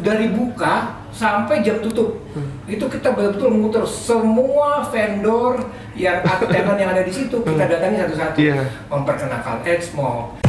dari buka sampai jam tutup. Itu kita betul-betul memutar semua vendor yang atau tenant yang ada di situ, kita datangi satu-satu. Memperkenalkan Exmoc.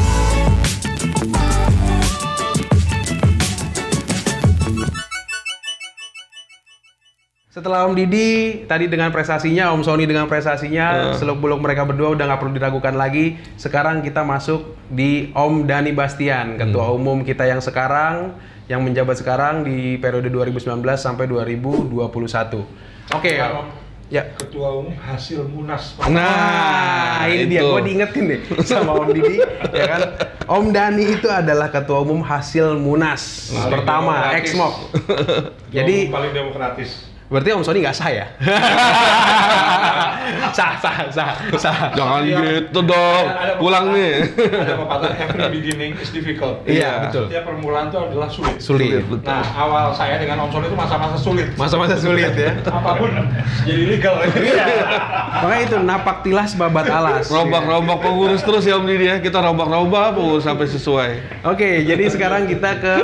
Setelah Om Didi tadi dengan prestasinya, Om Sony dengan prestasinya, seluk-beluk mereka berdua udah nggak perlu diragukan lagi. Sekarang kita masuk di Om Dhani Bastian, Ketua Umum kita yang sekarang, yang menjabat sekarang di periode 2019 sampai 2021. Oke, ya. Ketua Umum hasil Munas. Nah, ini dia, gue diingetin nih sama Om Didi, ya kan? Om Dhani itu adalah Ketua Umum hasil Munas pertama, Exmoc. Jadi paling demokratis. Berarti Om Sony nggak sah ya? sah. Jangan gitu dong. Pulang nih. Ada pepatah every beginning is difficult. Iya, betul. Setiap permulaan itu adalah sulit. Sulit. Nah, awal saya dengan Om Sony itu masa-masa sulit. Masa-masa sulit ya. Apapun jadi legal. Iya. Makanya itu napak tilas babat alas. Rombak-rombak pengurus terus ya Om Didi ya. Kita rombak-rombak pengurus sampai sesuai. Oke, jadi sekarang kita ke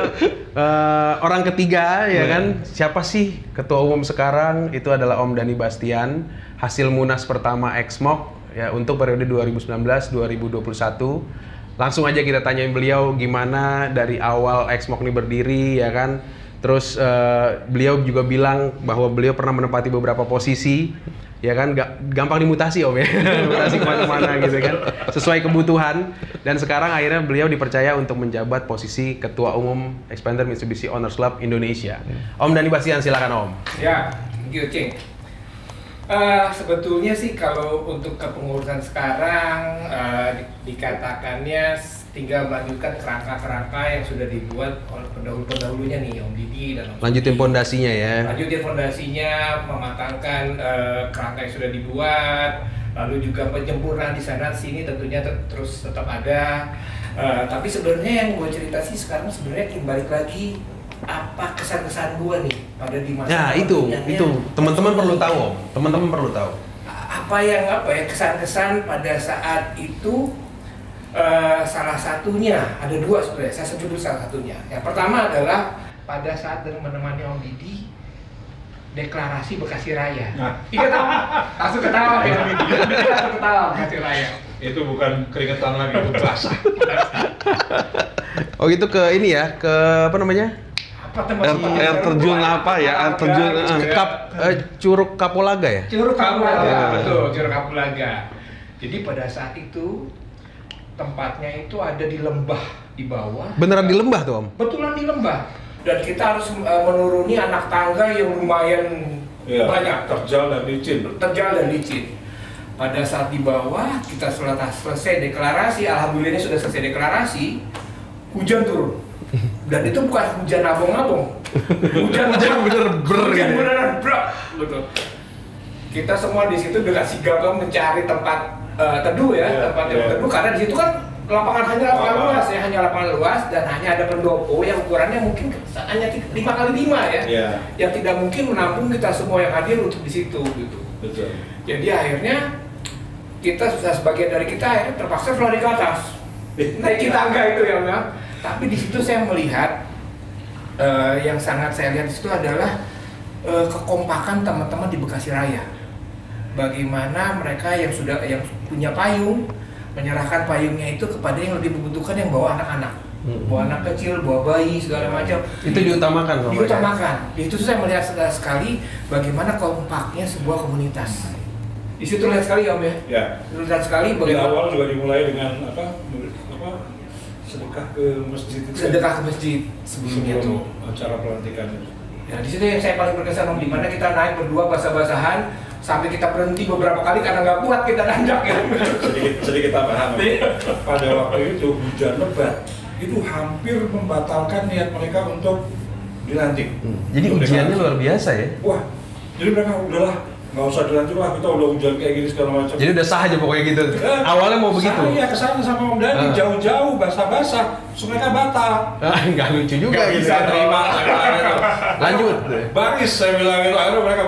orang ketiga ya kan. Siapa sih Ketua Umum sekarang? Itu adalah Om Dhani Bastian, hasil Munas pertama Exmoc ya untuk periode 2019-2021. Langsung aja kita tanyain beliau gimana dari awal Exmoc ini berdiri ya kan. Terus beliau juga bilang bahwa beliau pernah menempati beberapa posisi ya kan, gampang dimutasi Om ya, mutasi kemana-mana gitu kan, sesuai kebutuhan. Dan sekarang akhirnya beliau dipercaya untuk menjabat posisi Ketua Umum Expander Mitsubishi Owners Club Indonesia. Om Dhani Bastian, silakan Om. Ya, thank you, Cing. Sebetulnya sih kalau untuk kepengurusan sekarang dikatakannya tinggal melanjutkan kerangka-kerangka yang sudah dibuat oleh pendahulu-pendahulunya nih, Om Didi dan Om Sony. Lanjutin fondasinya ya. Lanjutin fondasinya, mematangkan kerangka yang sudah dibuat, lalu juga penyempurnaan di sana sini tentunya terus tetap ada. Tapi sebenarnya yang gue cerita sih sekarang sebenarnya balik lagi apa kesan-kesan gue nih pada di masa. Nah itu teman-teman perlu tahu Om, teman-teman perlu tahu. Apa ya kesan-kesan pada saat itu. Salah satunya, ada dua sebenarnya, saya sebut dulu salah satunya. Yang pertama adalah pada saat menemani Om Didi deklarasi Bekasi Raya. Iya tahu, langsung ketawa ya Om Didi, langsung ketawa Bekasi Raya. Itu bukan keringetan lagi, itu basah. Oh itu ke ini ya, ke apa namanya? Air terjun apa ya? Air terjun Curug Kapulaga ya? Curug Kapulaga, betul, Curug Kapulaga. Jadi pada saat itu tempatnya itu ada di lembah di bawah. Beneran di lembah tuh Om? Betulan di lembah. Dan kita harus menuruni anak tangga yang lumayan banyak. Terjal dan licin. Pada saat di bawah kita selesai deklarasi, alhamdulillah sudah selesai deklarasi, hujan turun. Dan itu bukan hujan abong-abong. Hujan bener-bener betul. Kita semua di situ dengan sigap mencari tempat teduh ya, tempat yang teduh, karena di situ kan hanya lapangan luas dan hanya ada pendopo yang ukurannya mungkin hanya 5x5 ya, yang tidak mungkin menampung kita semua yang hadir untuk di situ gitu. Betul. Jadi akhirnya kita sebagian dari kita akhirnya terpaksa lari ke atas, naik tangga itu ya. Tapi di situ saya melihat yang sangat saya lihat di situ adalah kekompakan teman-teman di Bekasi Raya. Bagaimana mereka yang punya payung menyerahkan payungnya itu kepada yang lebih membutuhkan, yang bawa anak-anak, bawa anak kecil, bawa bayi segala macam. Itu diutamakan. Itu saya melihat sekali bagaimana kompaknya sebuah komunitas. Di situ lihat sekali Om ya. Ya. Lihat sekali bagaimana. Di awal juga dimulai dengan sedekah ke masjid. Sedekah ke masjid sebelumnya itu acara pelantikan itu. Ya di situ yang saya paling berkesan Om, di mana kita naik berdua basah-basahan sampai kita berhenti beberapa kali karena nggak kuat kita nanjak ya. sedikit tambahan. Pada waktu itu hujan lebat itu hampir membatalkan niat mereka untuk dilantik. Jadi ujiannya luar biasa ya. Wah, jadi mereka udahlah nggak usah dilantik lah, kita udah hujan kayak gini segala macam. Jadi udah sah aja pokoknya gitu. Awalnya mau begitu. Saya kesana sama Om Dhani jauh-jauh basah-basah, mereka batal. Nggak lucu juga gitu. Bisa terima. Lanjut. Baris saya bilang itu, akhirnya mereka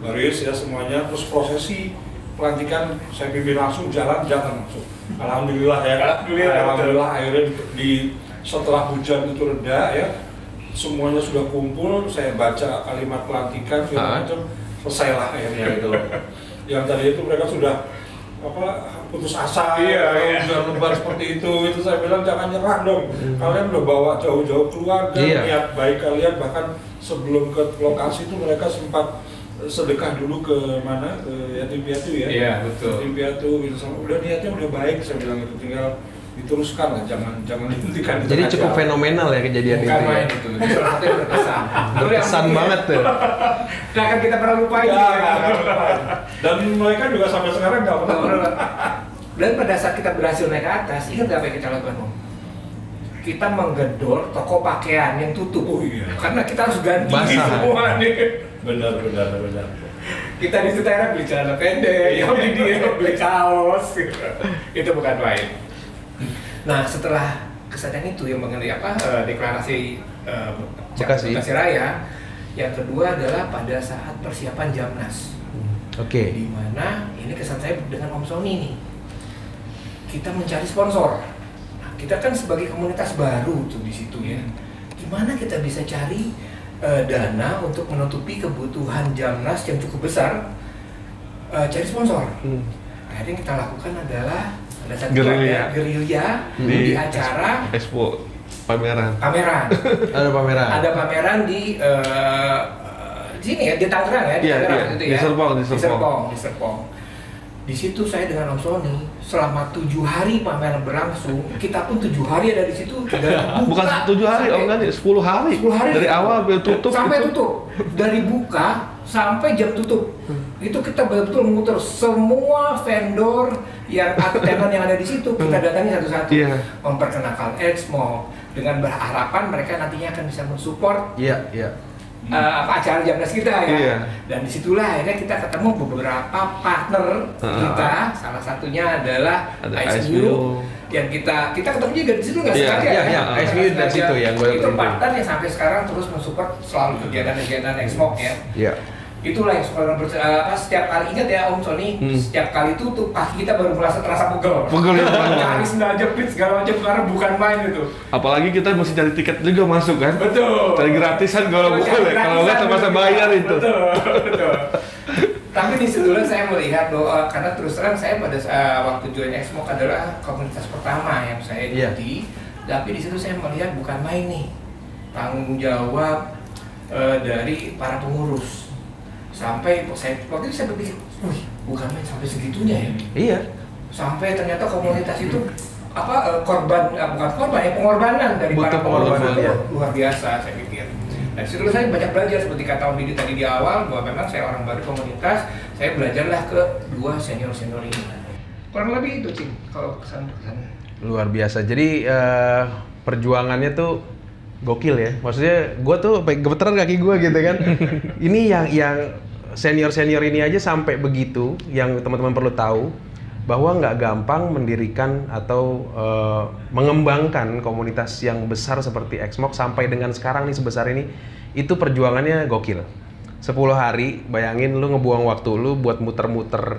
baris ya semuanya, terus prosesi pelantikan saya pimpin langsung, jalan langsung. Alhamdulillah ya. Alhamdulillah akhirnya setelah hujan itu reda ya, semuanya sudah kumpul, saya baca kalimat pelantikan segala macam, selesailah akhirnya itu. Yang tadi itu mereka sudah putus asa, sudah lebar seperti itu saya bilang jangan nyerah dong. Kalian udah bawa jauh-jauh keluarga, niat baik kalian, bahkan sebelum ke lokasi itu mereka sempat sedekah dulu ke mana, ke yatim piatu ya. Iya, betul. Yatim piatu gitu, udah niatnya udah baik, saya bilang itu tinggal diteruskan lah, jangan dihentikan. Jadi cukup fenomenal ya kejadian bukan itu. Main itu. Salah satu yang berkesan. Berkesan banget tuh. Nah kan kita pernah lupain. Dan mereka juga sampai sekarang nggak pernah. Dan pada saat kita berhasil naik ke atas, ingat apa yang kita lakukan, Om? Kita menggedor toko pakaian yang tutup. Oh iya. Karena kita harus ganti Basah. semua nih. Benar. Kita di situ akhirnya beli celana pendek, yang di dia beli kaos. Itu bukan main. Nah setelah kesadaran itu yang mengenai deklarasi Bekasi Raya, yang kedua adalah pada saat persiapan Jamnas. Oke. Di mana ini kesan saya dengan Om Sony nih, kita mencari sponsor. Nah, kita kan sebagai komunitas baru tuh di situ ya. Gimana kita bisa cari dana untuk menutupi kebutuhan Jamnas yang cukup besar? Cari sponsor. Akhirnya yang kita lakukan adalah ada satu gerilya di acara Expo pameran. Ada pameran di sini ya, di Tangerang ya, Tangerang itu ya. Di Serpong. Di situ saya dengan Om Sony selama 7 hari pameran berlangsung, kita pun 7 hari ada di situ. Bukan 7 hari, Om kan 10 hari. 10 hari dari awal tutup sampai itu. tutup. Dari buka sampai jam tutup. Itu kita betul-betul memutar semua vendor yang tenan yang ada di situ, kita datangi satu-satu. Memperkenalkan Exmo dengan berharapan mereka nantinya akan bisa mensupport acara Jamnas kita ya. Dan disitulah akhirnya kita ketemu beberapa partner kita, salah satunya adalah ISMU yang kita ketemu juga di situ nggak sengaja ya. ISMU dari situ yang gue itu partner yang sampai sekarang terus mensupport selalu kegiatan-kegiatan Exmo ya. Itulah yang setiap kali, ingat ya Om Sony, setiap kali tutup kaki kita baru terasa pegel ya, cari sendal jepit segala macam karena bukan main itu. Apalagi kita mesti cari tiket juga masuk kan. Betul. Cari gratisan kalau nggak terpaksa bayar itu. Betul. Tapi di situ saya melihat bahwa karena terus terang saya pada waktu join Exmo adalah komunitas pertama yang saya ikuti. Tapi di situ saya melihat bukan main nih tanggung jawab dari para pengurus. Sampai waktu itu saya berpikir, bukan main sampai segitunya ya. Iya. Sampai ternyata komunitas itu bukan korban ya, pengorbanan dari para pengorbanan itu luar biasa saya pikir. Dan situ saya banyak belajar seperti kata Om Didi tadi di awal bahwa memang saya orang baru komunitas, saya belajarlah ke dua senior ini. Kurang lebih itu sih kalau kesan-kesan. Luar biasa. Jadi perjuangannya tuh gokil ya. Maksudnya gue tuh gemeteran kaki gue gitu kan. Ini yang senior ini aja sampai begitu, yang teman-teman perlu tahu bahwa nggak gampang mendirikan atau mengembangkan komunitas yang besar seperti Exmo sampai dengan sekarang nih sebesar ini, itu perjuangannya gokil. 10 hari, bayangin lu ngebuang waktu lu buat muter-muter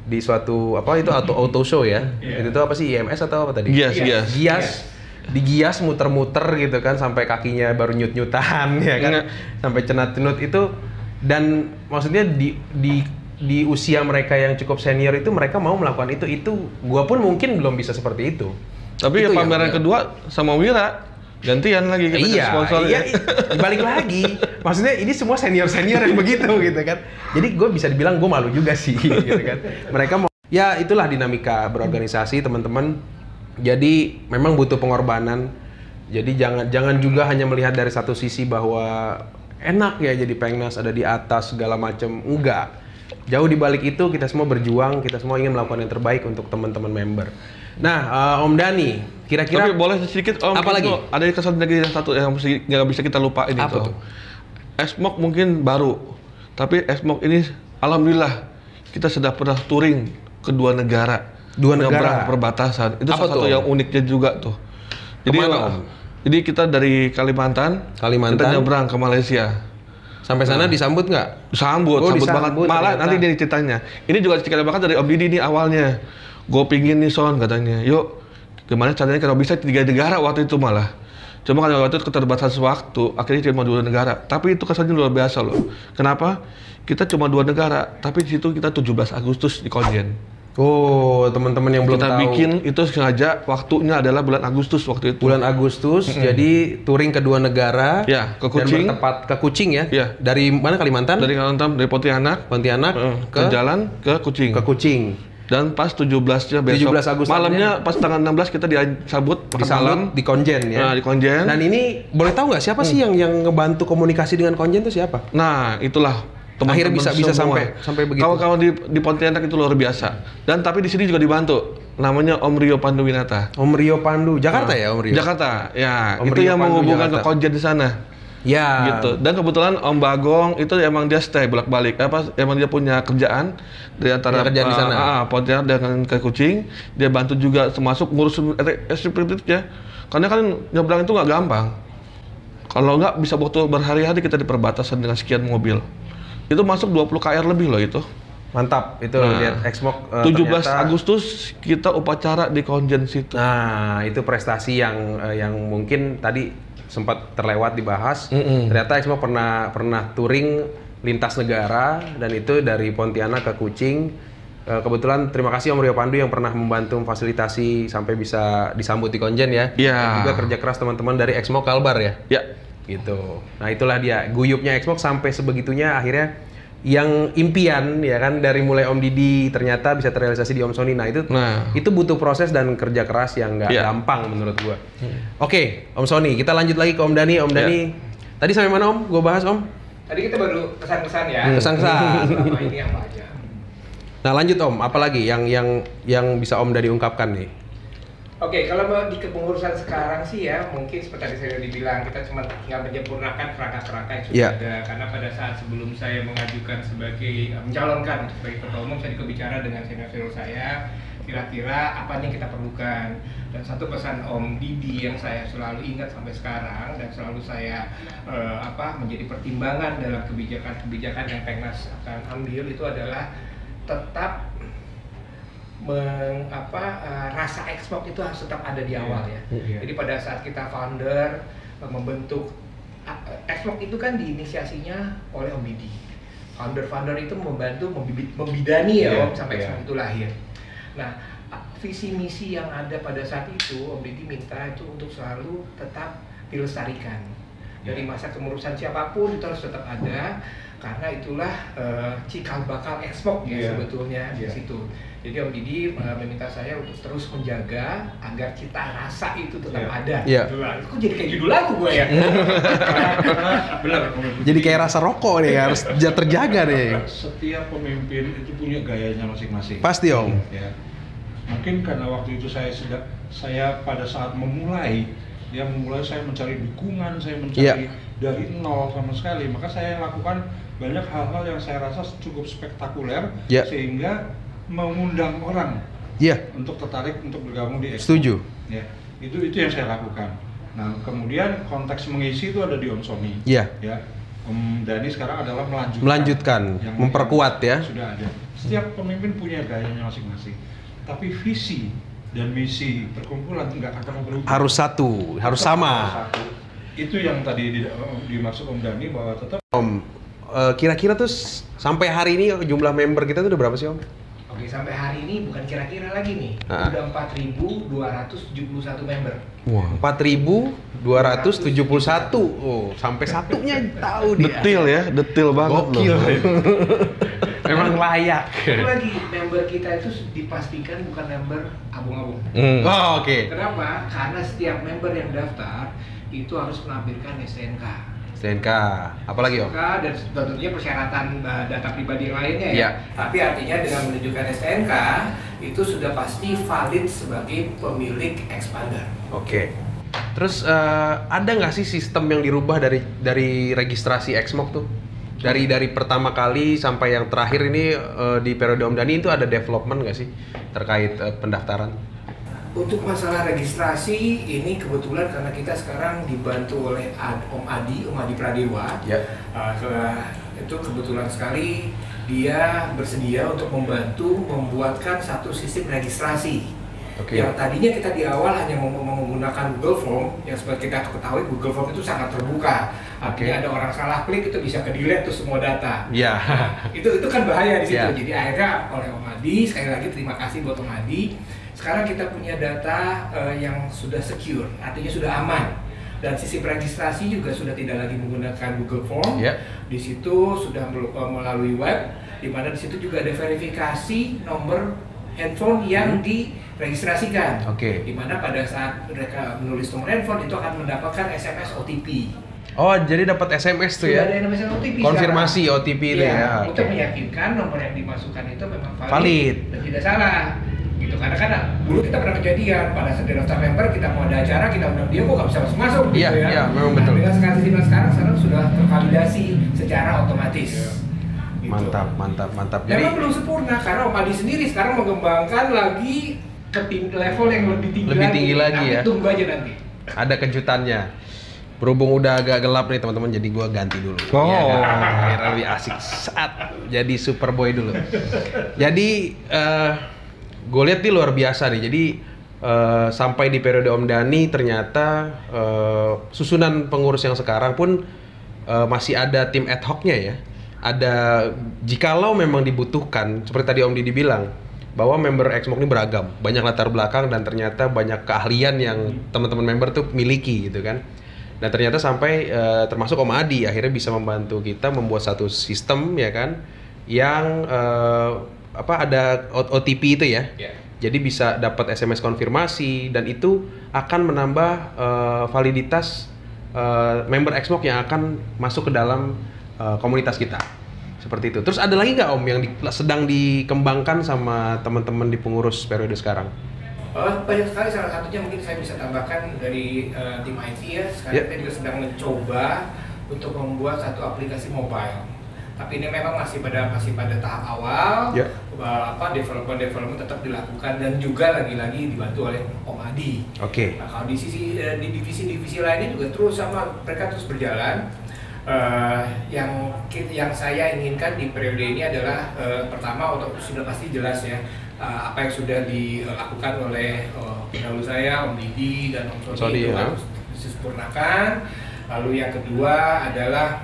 di suatu auto show ya. Itu tuh apa sih, IMS atau apa tadi? Gias. Di Gias muter-muter gitu kan sampai kakinya baru nyut-nyutan ya kan. Sampai cenat-cenut itu. Dan maksudnya di usia mereka yang cukup senior itu mereka mau melakukan itu gua pun mungkin belum bisa seperti itu. Tapi itu pameran kedua sama Wira gantian lagi kita sponsor. Balik lagi. Maksudnya ini semua senior yang begitu gitu kan. Jadi gue bisa dibilang gue malu juga sih gitu kan. Mereka mau, ya itulah dinamika berorganisasi teman-teman. Jadi memang butuh pengorbanan. Jadi jangan juga hanya melihat dari satu sisi bahwa enak ya jadi Pengnas ada di atas segala macam. Enggak. Jauh di balik itu kita semua berjuang, kita semua ingin melakukan yang terbaik untuk teman-teman member. Nah, Om Dani, kira-kira tapi boleh sedikit Om, apa lagi? Ada kesan lagi satu yang nggak bisa kita lupain apa itu. Tuh? Exmo mungkin baru, tapi Exmo ini alhamdulillah kita sudah pernah touring ke dua negara. Nyebrang perbatasan. Itu salah satu yang uniknya juga tuh. Jadi jadi kita dari Kalimantan, kita nyebrang ke Malaysia. Sampai sana disambut nggak? Sambut banget. Malah nanti dia ceritanya. Ini juga cerita banget dari Om Didi nih awalnya. Gue pingin nih Son katanya, yuk gimana caranya kalau bisa 3 negara waktu itu malah. Cuma kalau waktu itu keterbatasan waktu, akhirnya cuma 2 negara. Tapi itu kesannya luar biasa loh. Kenapa? Kita cuma 2 negara, tapi di situ kita 17 Agustus di Konjen. Oh, teman-teman yang belum tahu. Kita bikin itu sengaja waktunya adalah bulan Agustus waktu itu. Bulan Agustus, jadi touring ke 2 negara. Ya, ke Kucing. Dan bertempat ke Kucing ya? Ya. Dari mana, Kalimantan? Dari Kalimantan, dari Pontianak. ke jalan ke Kucing. Ke Kucing. Dan pas 17-nya besok, 17 Agustus malamnya pas tanggal 16 kita disambut malam di Konjen ya. Nah, di Konjen. Dan ini boleh tahu nggak siapa sih yang ngebantu komunikasi dengan Konjen itu siapa? Nah, itulah Akhirnya bisa semua. sampai begitu. Kawan-kawan di Pontianak itu luar biasa. Dan tapi di sini juga dibantu. Namanya Om Rio Panduwinata. Om Rio Pandu, Jakarta ya Om Rio? Jakarta, ya. Om Itu Rio yang Pandu, menghubungkan Jakarta. ke Konjen di sana. Ya. Gitu. Dan kebetulan Om Bagong itu emang dia stay bolak-balik. Emang dia punya kerjaan di antara kerjaan di sana. Pontianak dengan ke Kucing. Dia bantu juga termasuk ngurus ya. Karena kan nyebrang itu nggak gampang. Kalau nggak bisa butuh berhari-hari kita di perbatasan dengan sekian mobil. Itu masuk 20 KR lebih loh itu. Mantap, itu lihat Exmoc 17 ternyata... Agustus kita upacara di Konjen situ. Nah, itu prestasi yang mungkin tadi sempat terlewat dibahas. Ternyata Exmoc pernah touring lintas negara dan itu dari Pontianak ke Kucing. Kebetulan terima kasih Om Rio Pandu yang pernah membantu memfasilitasi sampai bisa disambut di Konjen ya. Iya. Dan juga kerja keras teman-teman dari Exmoc Kalbar ya. Ya. Gitu. Nah, itulah dia guyupnya Exmoc sampai sebegitunya akhirnya yang impian ya kan dari mulai Om Didi ternyata bisa terrealisasi di Om Sony. Nah, itu butuh proses dan kerja keras yang nggak gampang menurut gua. Oke, Om Sony, kita lanjut lagi ke Om Dani. Om Dani, tadi sampai mana Om? Gua bahas Om. Tadi kita baru kesan-kesan ya. Kesan-kesan. Selama ini apa aja. Nah, lanjut Om, apalagi yang bisa Om Dani ungkapkan nih? Oke, kalau di kepengurusan sekarang sih ya, mungkin seperti tadi saya dibilang, kita cuma tinggal menyempurnakan kerangka-kerangka yang sudah ada. Karena pada saat sebelum saya mengajukan mencalonkan sebagai ketua umum, saya bicara dengan senior saya, kira-kira apa nih yang kita perlukan. Dan satu pesan Om Didi yang saya selalu ingat sampai sekarang dan selalu saya menjadi pertimbangan dalam kebijakan-kebijakan yang Pengnas akan ambil itu adalah tetap rasa Exmoc itu harus tetap ada di awal ya. Jadi pada saat kita founder membentuk Exmoc itu kan diinisiasinya oleh Om Didi. Founder itu membantu membidani ya Om sampai Exmoc itu lahir. Nah, visi misi yang ada pada saat itu Om Didi minta itu untuk selalu tetap dilestarikan. Dari masa kemurusan siapapun itu harus tetap ada karena itulah cikal bakal Exmoc ya sebetulnya di situ. Jadi Om Didi meminta saya untuk terus menjaga agar cita rasa itu tetap ada. Kok jadi kayak judul lagu gue ya? Benar. Jadi kayak rasa rokok nih harus terjaga nih. Setiap pemimpin itu punya gayanya masing-masing. Pasti Om. Ya. Mungkin karena waktu itu saya pada saat memulai saya mencari dukungan, saya mencari dari nol sama sekali. Maka saya lakukan banyak hal-hal yang saya rasa cukup spektakuler sehingga mengundang orang untuk tertarik untuk bergabung di Exmoc. Setuju. Ya, itu yang saya lakukan. Nah, kemudian konteks mengisi itu ada di Om Sony. Ya. Om Dani sekarang adalah melanjutkan, memperkuat ya. Sudah ada. Setiap pemimpin punya gayanya masing-masing. Tapi visi dan misi perkumpulan nggak akan berubah. Harus satu, harus sama. Itu yang tadi dimaksud Om Dani bahwa tetap. Om, kira-kira tuh sampai hari ini jumlah member kita tuh udah berapa sih Om? Oke, sampai hari ini bukan kira-kira lagi nih, udah 4.271 member. Wah, 4.271. Oh, sampai satunya tahu dia. Detail banget loh. Memang Memang layak. Itu lagi member kita itu dipastikan bukan member abung-abung. Oh, oke. Kenapa? Karena setiap member yang daftar itu harus menampilkan STNK. STNK, apalagi Om? Dan tentunya persyaratan data pribadi yang lainnya ya. Iya. Tapi artinya dengan menunjukkan STNK itu sudah pasti valid sebagai pemilik expander. Oke. Terus ada nggak sih sistem yang dirubah dari registrasi Exmoc tuh? Dari pertama kali sampai yang terakhir ini di periode Om Dani itu ada development nggak sih terkait pendaftaran? Untuk masalah registrasi ini kebetulan karena kita sekarang dibantu oleh Om Adi Pradewa. Itu kebetulan sekali dia bersedia untuk membantu membuatkan satu sistem registrasi. Yang tadinya kita di awal hanya menggunakan Google Form, yang seperti kita ketahui Google Form itu sangat terbuka. Artinya ada orang salah klik itu bisa ke-delete tuh semua data. Iya. Itu kan bahaya di situ. Jadi akhirnya oleh Om Adi, sekali lagi terima kasih buat Om Adi. Sekarang kita punya data yang sudah secure, artinya sudah aman. Dan sistem registrasi juga sudah tidak lagi menggunakan Google Form. Di situ sudah melalui web, di mana di situ juga ada verifikasi nomor handphone yang diregistrasikan. Di mana pada saat mereka menulis nomor handphone itu akan mendapatkan SMS OTP. Oh, jadi dapat SMS tuh ya? Sudah ada yang namanya OTP. Konfirmasi sekarang. OTP itu ya. Untuk meyakinkan nomor yang dimasukkan itu memang valid. Dan tidak salah. Gitu, karena dulu kita pernah kejadian pada saat daftar member kita mau ada acara kita undang dia kok nggak bisa masuk gitu ya. Iya, memang betul. Dengan sekarang sudah tervalidasi secara otomatis. Gitu. Mantap. Memang belum sempurna karena Om Adi sendiri sekarang mengembangkan lagi ke level yang lebih tinggi lagi ya. Tunggu aja nanti. Ada kejutannya. Berhubung udah agak gelap nih teman-teman, jadi gua ganti dulu. Biar lebih asik saat jadi Superboy dulu. Jadi gue lihat nih luar biasa nih. Jadi sampai di periode Om Dhani ternyata susunan pengurus yang sekarang pun masih ada tim ad hoc-nya ya. Ada jikalau memang dibutuhkan seperti tadi Om Didi bilang bahwa member Exmoc ini beragam, banyak latar belakang dan ternyata banyak keahlian yang teman-teman member tuh miliki gitu kan. Dan ternyata sampai termasuk Om Adi akhirnya bisa membantu kita membuat satu sistem ya kan yang ada OTP itu ya. Jadi bisa dapat SMS konfirmasi dan itu akan menambah validitas member Exmoc yang akan masuk ke dalam komunitas kita. Seperti itu. Terus ada lagi nggak Om yang sedang dikembangkan sama teman-teman di pengurus periode sekarang? Banyak sekali, salah satunya mungkin saya bisa tambahkan dari tim IT ya. Sekarang kita juga sedang mencoba untuk membuat satu aplikasi mobile. Tapi ini memang masih pada tahap awal. Development tetap dilakukan dan juga lagi-lagi dibantu oleh Om Adi. Nah, kalau di divisi-divisi lainnya juga terus mereka terus berjalan. Yang saya inginkan di periode ini adalah pertama sudah pasti jelas ya apa yang sudah dilakukan oleh pendahulu saya Om Didi dan Om Sony itu harus disempurnakan. Lalu yang kedua adalah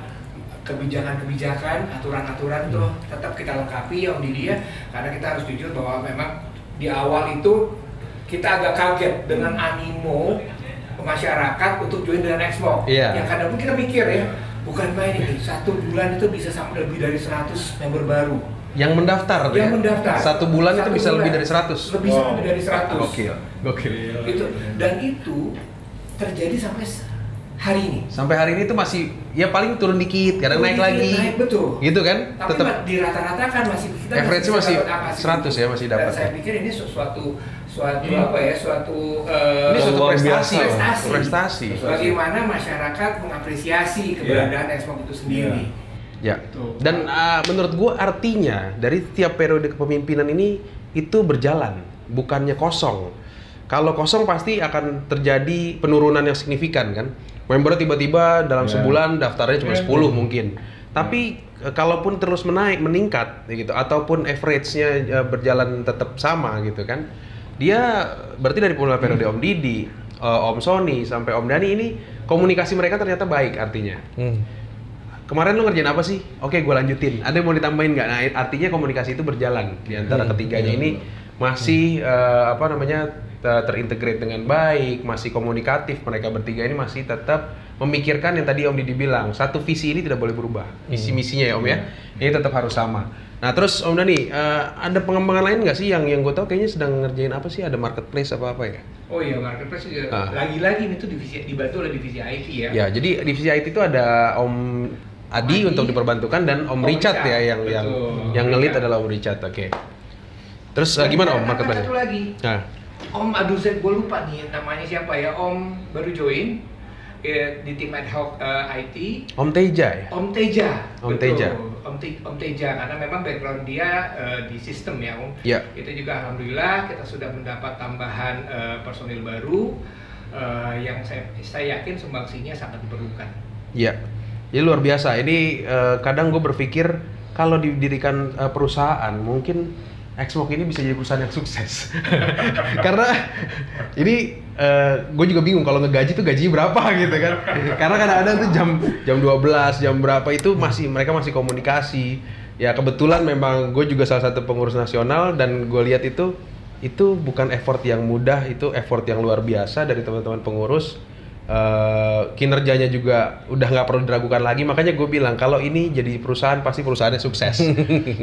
kebijakan-kebijakan, aturan-aturan itu tetap kita lengkapi ya Om Didi ya, karena kita harus jujur bahwa memang di awal itu kita agak kaget dengan animo masyarakat untuk join dengan Exmoc. Yang kadang pun kita mikir ya, bukan main ini, 1 bulan itu bisa sampai lebih dari 100 member baru yang mendaftar. Satu bulan itu bisa lebih dari 100. Lebih dari 100. Gokil. Dan itu terjadi sampai hari ini. Sampai hari ini tuh masih ya paling turun dikit, kadang naik lagi. Betul. Gitu kan? Tapi tetap di rata-rata kan masih kita average-nya masih 100 ya masih dapat. Dan saya pikir ini suatu prestasi. Bagaimana masyarakat mengapresiasi keberadaan Exmoc itu sendiri. Dan menurut gue artinya dari tiap periode kepemimpinan ini itu berjalan, bukannya kosong. Kalau kosong pasti akan terjadi penurunan yang signifikan kan. Member tiba-tiba dalam sebulan daftarnya cuma 10 mungkin. Tapi kalaupun terus meningkat gitu ataupun average-nya berjalan tetap sama gitu kan. Dia berarti dari mulai periode Om Didi, Om Sony sampai Om Dhani ini komunikasi mereka ternyata baik artinya. Kemarin lu ngerjain apa sih? Oke, gue lanjutin. Ada yang mau ditambahin nggak? Nah, artinya komunikasi itu berjalan di antara ketiganya ini masih terintegrate dengan baik, masih komunikatif. Mereka bertiga ini masih tetap memikirkan yang tadi Om Didi bilang, satu visi ini tidak boleh berubah. Misinya ya Om ya, ini tetap harus sama. Nah terus Om Dhani, ada pengembangan lain nggak sih yang gue tahu kayaknya sedang ngerjain apa sih? Ada marketplace apa ya? Oh iya, marketplace juga. Lagi-lagi itu dibantu oleh divisi IT ya. Ya, jadi divisi IT itu ada Om Adi untuk diperbantukan dan Om Richard ya yang ngelit adalah Om Richard. Terus gimana Om marketplace? Satu lagi. Om, saya lupa nih namanya siapa ya, Om baru join di tim ad hoc IT. Om Teja ya? Om Teja. Om Teja karena memang background dia di sistem ya Om. Itu juga alhamdulillah kita sudah mendapat tambahan personil baru yang saya yakin sumbangsinya sangat diperlukan. Jadi luar biasa. Ini kadang gue berpikir kalau didirikan perusahaan mungkin Exmok ini bisa jadi perusahaan yang sukses. Karena ini gue juga bingung kalau ngegaji tuh gajinya berapa gitu kan. Karena kadang-kadang tuh jam 12, jam berapa itu mereka masih komunikasi. Ya kebetulan memang gue juga salah satu pengurus nasional dan gue lihat itu bukan effort yang mudah, itu effort yang luar biasa dari teman-teman pengurus. Kinerjanya juga udah nggak perlu diragukan lagi, makanya gue bilang kalau ini jadi perusahaan pasti perusahaannya sukses.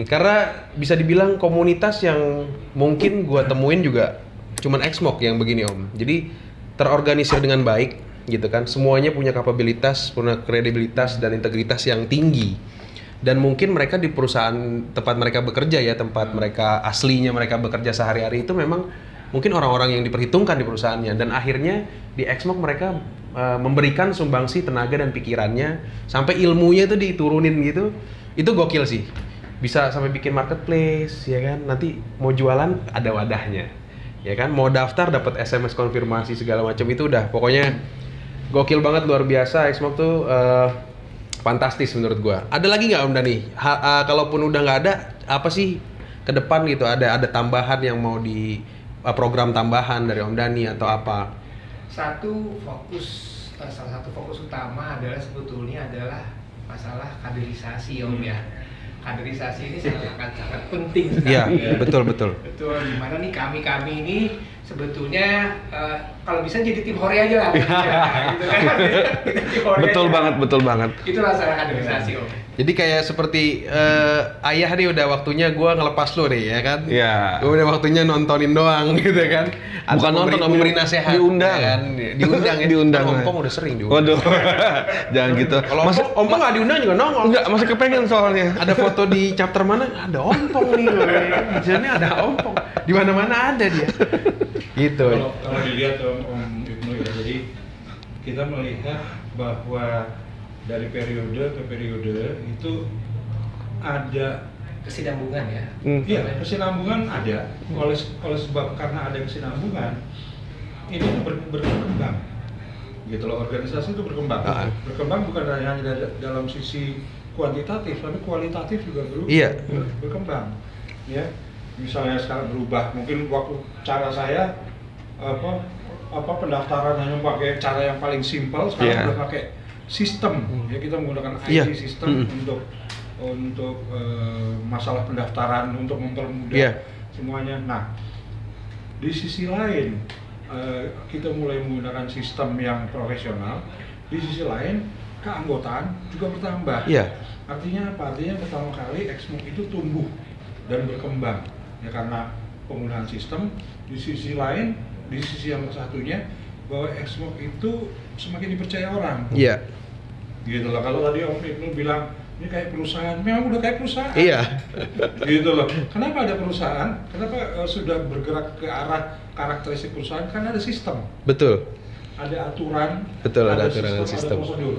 Karena bisa dibilang komunitas yang mungkin gue temuin juga cuman Exmok yang begini Om. Jadi terorganisir dengan baik gitu kan, semuanya punya kapabilitas, punya kredibilitas dan integritas yang tinggi. Dan mungkin mereka di perusahaan tempat mereka bekerja ya, tempat mereka aslinya mereka bekerja sehari-hari itu memang mungkin orang-orang yang diperhitungkan di perusahaannya, dan akhirnya di Exmok mereka memberikan sumbangsi tenaga dan pikirannya sampai ilmunya itu diturunin gitu. Itu gokil sih, bisa sampai bikin marketplace ya kan, nanti mau jualan ada wadahnya ya kan, mau daftar dapat SMS konfirmasi segala macam, itu udah pokoknya gokil banget, luar biasa. Exmok tuh fantastis menurut gua. Ada lagi nggak Om Dani? Kalaupun udah nggak ada, apa sih ke depan gitu, ada tambahan yang mau di program tambahan dari Om Dani atau apa? Salah satu fokus utama adalah sebetulnya adalah masalah kaderisasi Om ya. Kaderisasi ini sangat penting sekali. Iya, betul. Betul. Gimana nih kami ini sebetulnya kalau bisa jadi tim Hore aja lah. Gitu kan. Betul banget. Itu masalah kaderisasi Om. Jadi kayak seperti ayah nih udah waktunya gua ngelepas lu nih ya kan. Iya. Gua udah waktunya nontonin doang gitu kan. Bukan nonton, memberi nasihat. Diundang. Ya kan? Diundang ya. Diundang. Ompong udah sering diundang. Waduh. Jangan gitu. Kalau Ompong nggak diundang juga nongol. Enggak, masih kepengen soalnya. Ada foto di chapter mana? Ada Ompong nih. Di sini ada Ompong. Di mana-mana ada dia. Gitu. Kalau dilihat Om Ibnu ya, jadi kita melihat bahwa dari periode ke periode itu ada kesinambungan ya. Iya, kesinambungan ada. Oleh sebab karena ada kesinambungan, ini berkembang. Gitu loh, organisasi itu berkembang. Berkembang bukan hanya dalam sisi kuantitatif, tapi kualitatif juga berkembang. Ya, misalnya sekarang berubah. Mungkin waktu cara saya pendaftaran hanya pakai cara yang paling simpel, sekarang udah pakai sistem. Ya, kita menggunakan IT sistem untuk masalah pendaftaran, untuk mempermudah semuanya. Nah, di sisi lain kita mulai menggunakan sistem yang profesional. Di sisi lain keanggotaan juga bertambah. Artinya apa? Artinya pertama kali Exmok itu tumbuh dan berkembang ya karena penggunaan sistem. Di sisi lain, di sisi yang satunya bahwa Exmok itu semakin dipercaya orang. Gitu loh. Kalau tadi Om Ibnu bilang ini kayak perusahaan, memang udah kayak perusahaan. Gitu loh. Kenapa ada perusahaan? Kenapa sudah bergerak ke arah karakteristik perusahaan? Karena ada sistem. Betul. Ada aturan. Ada aturan dan sistem. Ada prosedur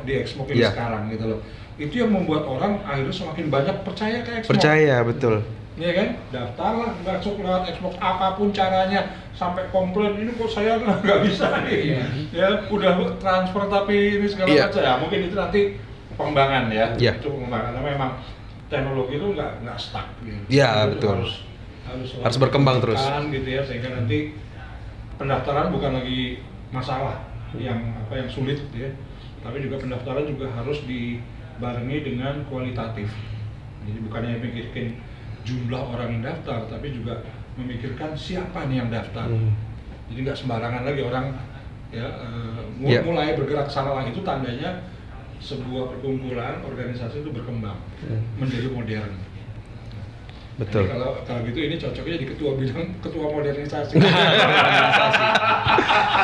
di Exmok ini sekarang gitu loh. Itu yang membuat orang akhirnya semakin banyak percaya ke Exmok. Percaya, betul. Iya kan? Daftarlah, masuk lewat Exmok apapun caranya, sampai komplain ini kok saya nggak bisa nih. Ya udah transfer tapi ini segala macam. Ya mungkin itu nanti pengembangan ya. Itu pengembangan. Karena memang teknologi itu nggak stuck. Gitu. Betul. Harus berkembang terus. Gitu ya, sehingga nanti pendaftaran bukan lagi masalah yang sulit ya. Tapi juga pendaftaran juga harus dibarengi dengan kualitatif. Jadi bukannya mikirkan jumlah orang yang daftar, tapi juga memikirkan siapa nih yang daftar. Jadi nggak sembarangan lagi orang mulai bergerak salah. Itu tandanya sebuah perkumpulan organisasi itu berkembang menjadi modern. Betul. Jadi kalau gitu ini cocoknya jadi ketua modernisasi.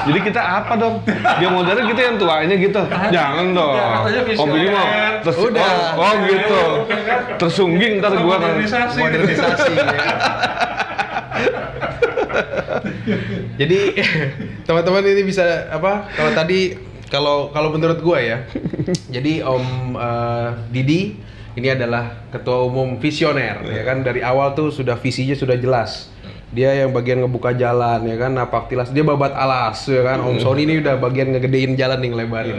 Jadi kita apa dong? Dia modern, kita yang tuanya gitu. Jangan dong. Om Billy mau gitu. Tersungging ntar gua kan modernisasi. Jadi teman-teman ini bisa apa? Kalau tadi kalau menurut gua ya. Jadi Om Didi ini adalah ketua umum visioner ya kan, dari awal tuh sudah visinya sudah jelas. Dia yang bagian ngebuka jalan ya kan, napak tilas, dia babat alas ya kan. Om Sony ini udah bagian ngegedein jalan nih, ngelebarin.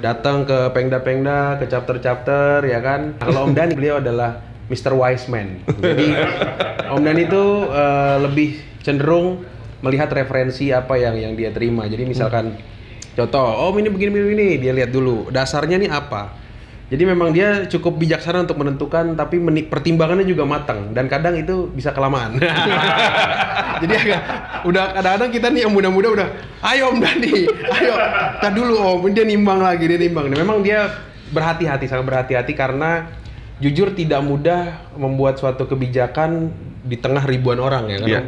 Datang ke pengda-pengda, ke chapter-chapter ya kan. Kalau Om Dani, beliau adalah Mr. Wise Man. Jadi Om Dhani itu lebih cenderung melihat referensi apa yang dia terima. Jadi misalkan contoh, Om ini begini, dia lihat dulu dasarnya nih apa. Jadi memang dia cukup bijaksana untuk menentukan, tapi pertimbangannya juga matang dan kadang itu bisa kelamaan. Jadi udah kadang-kadang kita nih yang muda-muda udah, ayo Om Dhani, ayo, tar dulu Om, dia nimbang lagi, dia nimbang. Memang dia berhati-hati, sangat berhati-hati karena jujur tidak mudah membuat suatu kebijakan di tengah ribuan orang ya kan. Yeah.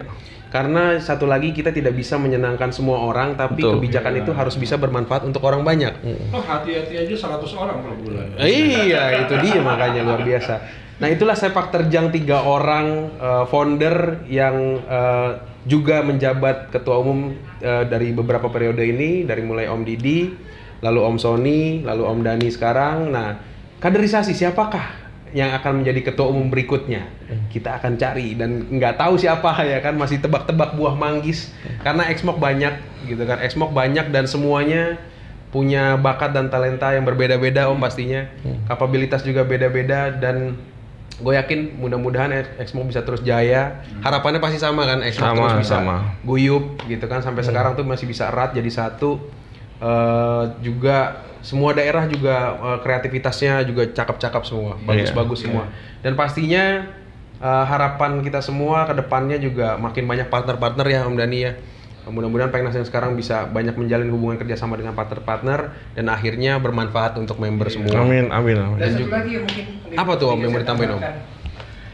Karena satu lagi kita tidak bisa menyenangkan semua orang, tapi Betul. kebijakan itu harus bisa bermanfaat untuk orang banyak. Oh, hati-hati aja 100 orang per bulan. Iya, itu dia makanya luar biasa. Nah, itulah sepak terjang 3 orang founder yang juga menjabat ketua umum dari beberapa periode ini, dari mulai Om Didi, lalu Om Sony, lalu Om Dhani sekarang. Nah, kaderisasi siapakah yang akan menjadi ketua umum berikutnya? Kita akan cari dan nggak tahu siapa ya kan, masih tebak-tebak buah manggis karena Exmoc banyak gitu kan. Exmoc banyak dan semuanya punya bakat dan talenta yang berbeda-beda Om pastinya. Kapabilitas juga beda-beda dan gue yakin mudah-mudahan Exmoc bisa terus jaya. Harapannya pasti sama kan, Exmoc terus bisa guyup gitu kan, sampai sekarang tuh masih bisa erat jadi satu. Juga semua daerah juga kreativitasnya juga cakep-cakep semua, bagus-bagus semua. Dan pastinya harapan kita semua ke depannya juga makin banyak partner-partner ya Om Dhani ya. Mudah-mudahan Pengnas yang sekarang bisa banyak menjalin hubungan kerjasama dengan partner-partner dan akhirnya bermanfaat untuk member semua. Amin. Dan satu lagi yang mungkin apa tuh Om yang mau ditambahin Om?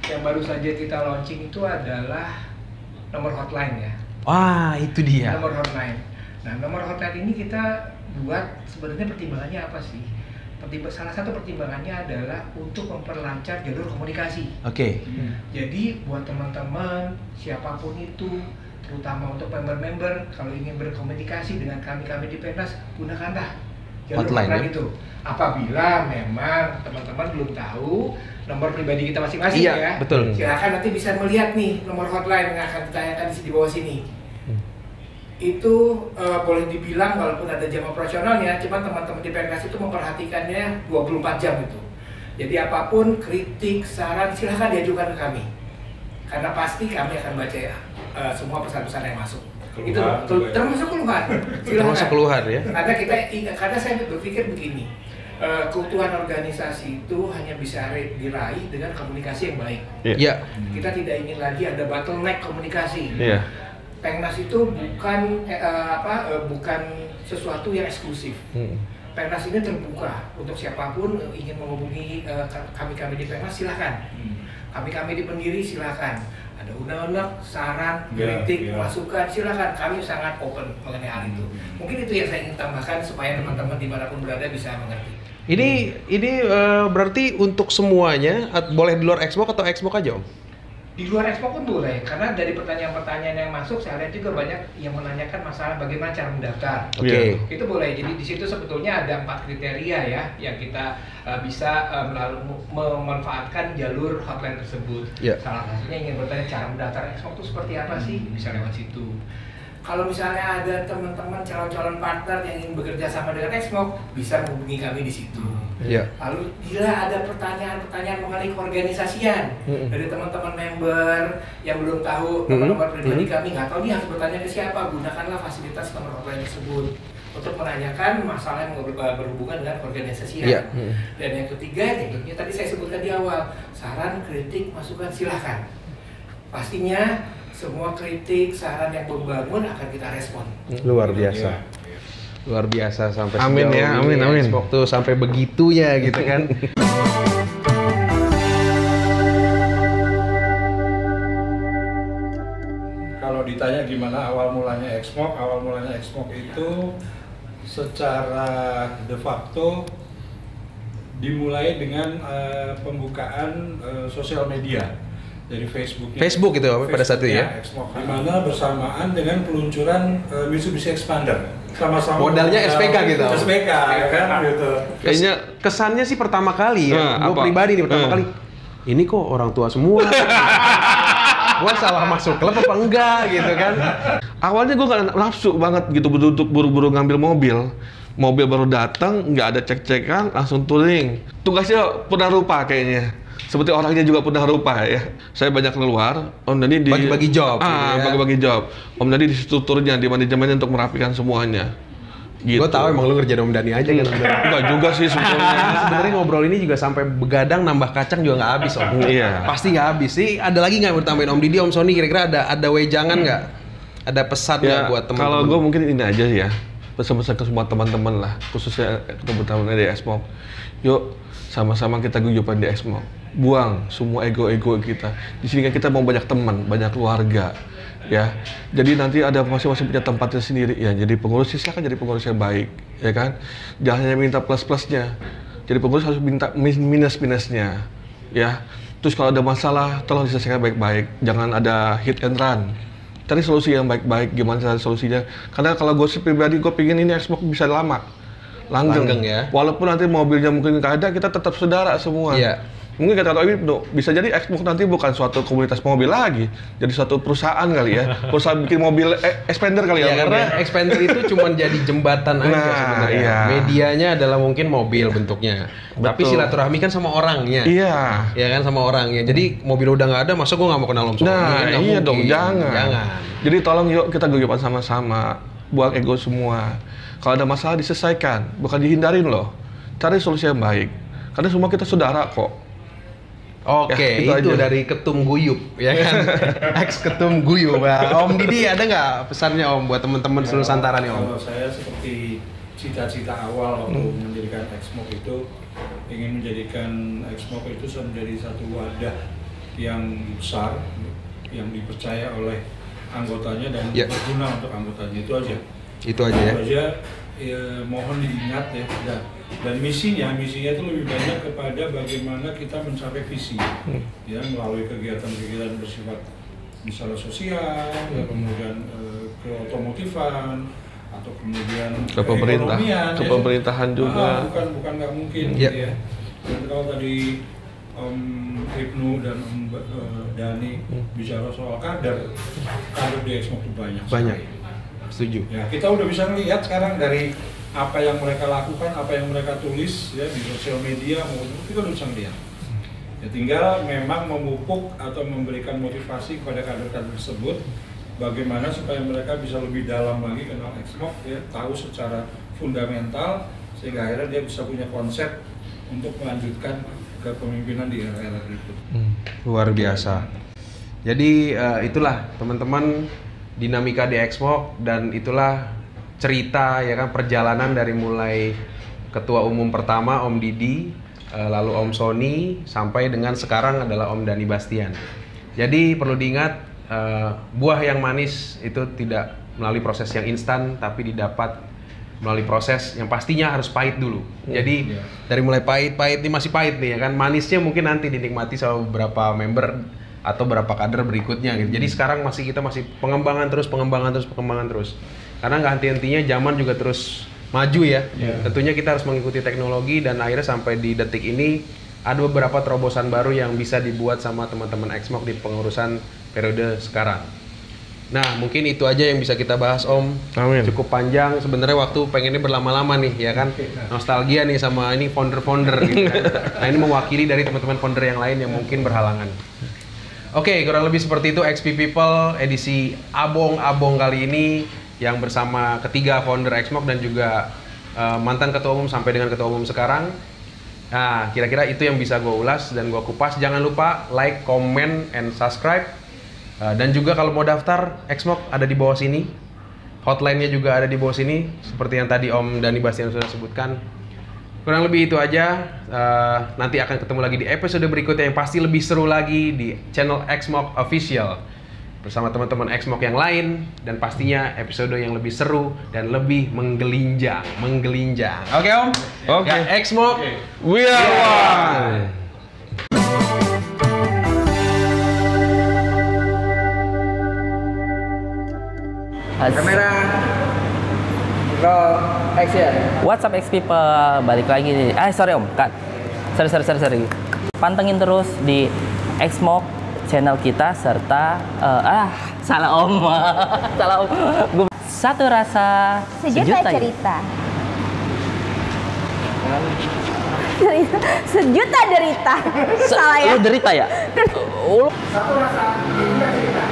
Yang baru saja kita launching itu adalah nomor hotline ya. Wah, itu dia. Nomor hotline. Nah, nomor hotline ini kita buat sebenarnya pertimbangannya apa sih? Salah satu pertimbangannya adalah untuk memperlancar jalur komunikasi. Oke. Jadi buat teman-teman siapapun itu, terutama untuk member-member, kalau ingin berkomunikasi dengan kami di Pengnas, gunakanlah jalur hotline itu. Apabila memang teman-teman belum tahu nomor pribadi kita masing-masing ya, betul. Silakan nanti bisa melihat nih nomor hotline yang akan ditanyakan di bawah sini. Itu boleh dibilang walaupun ada jam operasionalnya, cuma teman-teman di Pengnas itu memperhatikannya 24 jam itu. Jadi apapun kritik, saran silahkan diajukan ke kami, karena pasti kami akan baca semua pesan-pesan yang masuk. Keluhan, itu termasuk keluhan. Termasuk keluhan ya. Karena saya berpikir begini, keutuhan organisasi itu hanya bisa diraih dengan komunikasi yang baik. Iya. Kita tidak ingin lagi ada bottleneck komunikasi. Iya. Pengnas itu bukan sesuatu yang eksklusif. Pengnas ini terbuka untuk siapapun ingin menghubungi kami di Pengnas, silakan. Kami di pendiri silakan. Ada undang-undang, saran, kritik, masukan, silakan. Kami sangat open mengenai hal itu. Mungkin itu yang saya ingin tambahkan supaya teman-teman dimanapun berada bisa mengerti. Ini berarti untuk semuanya boleh di luar Exmoc atau Exmoc aja Om? Di luar Exmoc pun boleh, karena dari pertanyaan-pertanyaan yang masuk saya lihat juga banyak yang menanyakan masalah bagaimana cara mendaftar. Oke. Itu boleh. Jadi di situ sebetulnya ada 4 kriteria ya yang kita bisa memanfaatkan jalur hotline tersebut. Yeah. Salah satunya ingin bertanya cara mendaftar Exmoc itu seperti apa sih? Bisa lewat situ. Kalau misalnya ada teman-teman calon-calon partner yang ingin bekerja sama dengan Exmoc, bisa menghubungi kami di situ. Yeah. Lalu bila ada pertanyaan-pertanyaan mengenai keorganisasian dari teman-teman member yang belum tahu nomor pribadi kami, nggak tahu dia harus bertanya ke siapa, gunakanlah fasilitas nomor hotline tersebut untuk menanyakan masalah yang berhubungan dengan organisasian. Yeah. Dan yang ketiga, yang tadi saya sebutkan di awal, saran, kritik, masukan silahkan. Pastinya semua kritik, saran yang membangun akan kita respon. Luar biasa. Luar biasa sampai amin ya, amin. Exmoc tuh sampai begitu ya gitu kan. Kalau ditanya gimana awal mulanya Exmoc itu secara de facto dimulai dengan pembukaan sosial media dari Facebook itu pada saat itu ya. Exmoc, di mana bersamaan dengan peluncuran Mitsubishi Expander. Sama-sama modalnya SPK gitu. SPK ya kan gitu. Kayaknya kesannya sih pertama kali ya. Gue pribadi nih pertama kali. Ini kok orang tua semua. Gue salah masuk klub apa enggak gitu kan. Awalnya gue gak nafsu banget gitu untuk buru-buru ngambil mobil baru datang, nggak ada cek-cekan, langsung touring. Tugasnya pernah lupa kayaknya. seperti orangnya juga pernah rupa ya. Saya banyak keluar, Om Dhani di bagi-bagi job. Bagi-bagi job. Om Dhani di strukturnya, di manajemennya untuk merapikan semuanya. Gitu. Gue tahu emang lu ngerjain Om Dhani aja kan. Enggak juga sih sebetulnya. Sebenarnya ngobrol ini juga sampai begadang nambah kacang juga nggak habis Om. Iya. Pasti nggak habis sih. Ada lagi nggak yang bertambahin Om Didi, Om Sony? Kira-kira ada wejangan nggak? Ada pesan nggak buat teman-teman? Kalau gue mungkin ini aja ya, pesan-pesan ke semua teman-teman lah, khususnya teman-teman di Exmoc. Yuk sama-sama kita guyupan di Exmoc. Buang semua ego-ego kita. Di sini kan kita mau banyak teman, banyak keluarga. Ya, jadi nanti ada masing-masing punya tempatnya sendiri ya. Jadi pengurus silakan jadi pengurus yang baik, ya kan? Jangan hanya minta plus-plusnya. Jadi pengurus harus minta minus-minusnya, ya. Terus kalau ada masalah, tolong diselesaikan baik-baik. Jangan ada hit and run. Cari solusi yang baik-baik. Gimana cara solusinya? Karena kalau gue pribadi, gue pingin ini Exmoc bisa langgeng ya. Walaupun nanti mobilnya mungkin nggak ada, kita tetap saudara semua. Iya. Mungkin kata Ibnu, bisa jadi Exmoc nanti bukan suatu komunitas mobil lagi, jadi suatu perusahaan kali ya, perusahaan bikin mobil expander kali ya. Karena expander itu cuma jadi jembatan aja sebenarnya. Iya. Medianya adalah mungkin mobil bentuknya, tapi silaturahmi kan sama orangnya. Iya. Ya kan sama orangnya. Jadi mobil udah nggak ada, masa gue nggak mau kenal Om Sony? Nah, iya mungkin. dong, jangan. Jadi tolong yuk kita guyupan sama-sama, buang ego semua. Kalau ada masalah diselesaikan, bukan dihindarin loh. Cari solusi yang baik. Karena semua kita saudara kok. Oke, ya, itu dari Ketum Guyup, ya kan? Ex Ketum Guyup. Nah, Om Didi ada nggak pesannya Om buat teman-teman seluruh Nusantara nih Om? Kalau saya seperti cita-cita awal waktu mendirikan Exmoc itu, ingin menjadikan Exmoc itu menjadi satu wadah yang besar, yang dipercaya oleh anggotanya dan berguna untuk anggotanya. Itu aja. Itu aja ya. Itu aja. Ya, mohon diingat ya. Dan misinya itu lebih banyak kepada bagaimana kita mencapai visi, ya, melalui kegiatan-kegiatan bersifat misalnya sosial, ya, kemudian ke otomotifan, atau kemudian ke pemerintahan juga. Bukan nggak mungkin, gitu ya. Dan kalau tadi Om Ibnu dan Om Dhani bicara soal kader di Exmoc itu banyak. Setuju. Ya, kita udah bisa melihat sekarang dari apa yang mereka lakukan, apa yang mereka tulis ya di sosial media, kita udah bisa melihat. Ya, tinggal memang memupuk atau memberikan motivasi kepada kader-kader tersebut, bagaimana supaya mereka bisa lebih dalam lagi kenal Exmoc, ya, tahu secara fundamental, sehingga akhirnya dia bisa punya konsep untuk melanjutkan kepemimpinan di era-era berikut. Luar biasa. Jadi itulah teman-teman dinamika di Exmoc, dan itulah cerita ya kan, perjalanan dari mulai ketua umum pertama Om Didi, lalu Om Sony, sampai dengan sekarang adalah Om Dhani Bastian. Jadi perlu diingat, buah yang manis itu tidak melalui proses yang instan, tapi didapat melalui proses yang pastinya harus pahit dulu. Jadi dari mulai pahit ini masih pahit nih ya kan, manisnya mungkin nanti dinikmati sama beberapa member atau berapa kader berikutnya gitu. Jadi sekarang kita masih pengembangan terus. Karena nggak henti-hentinya, zaman juga terus maju ya. Tentunya kita harus mengikuti teknologi, dan akhirnya sampai di detik ini ada beberapa terobosan baru yang bisa dibuat sama teman-teman Exmoc di pengurusan periode sekarang. Nah, mungkin itu aja yang bisa kita bahas Om. Amin. Cukup panjang, sebenarnya waktu pengennya berlama-lama nih ya kan. Nostalgia nih sama ini founder-founder gitu kan. Nah, ini mewakili dari teman-teman founder yang lain yang mungkin berhalangan. Oke, kurang lebih seperti itu XP People edisi Abong-Abong kali ini, yang bersama ketiga founder Exmoc dan juga mantan ketua umum sampai dengan ketua umum sekarang. Nah, kira-kira itu yang bisa gue ulas dan gue kupas. Jangan lupa like, comment, and subscribe. Dan juga kalau mau daftar, Exmoc ada di bawah sini. Hotline-nya juga ada di bawah sini, seperti yang tadi Om Dhani Bastian sudah sebutkan. Kurang lebih itu aja. Nanti akan ketemu lagi di episode berikutnya yang pasti lebih seru lagi di channel Exmoc Official bersama teman-teman Exmoc yang lain, dan pastinya episode yang lebih seru dan lebih menggelinjang. Oke Om? Oke. Ya, Exmoc, We are one. Kamera, roll, action. What's up X people, balik lagi nih. Sorry Om, cut. Sorry. Pantengin terus di Exmoc channel kita, serta salah Om. Satu rasa sejuta cerita. Sejuta derita. Salah ya? Lu derita ya? Satu rasa, kita cerita.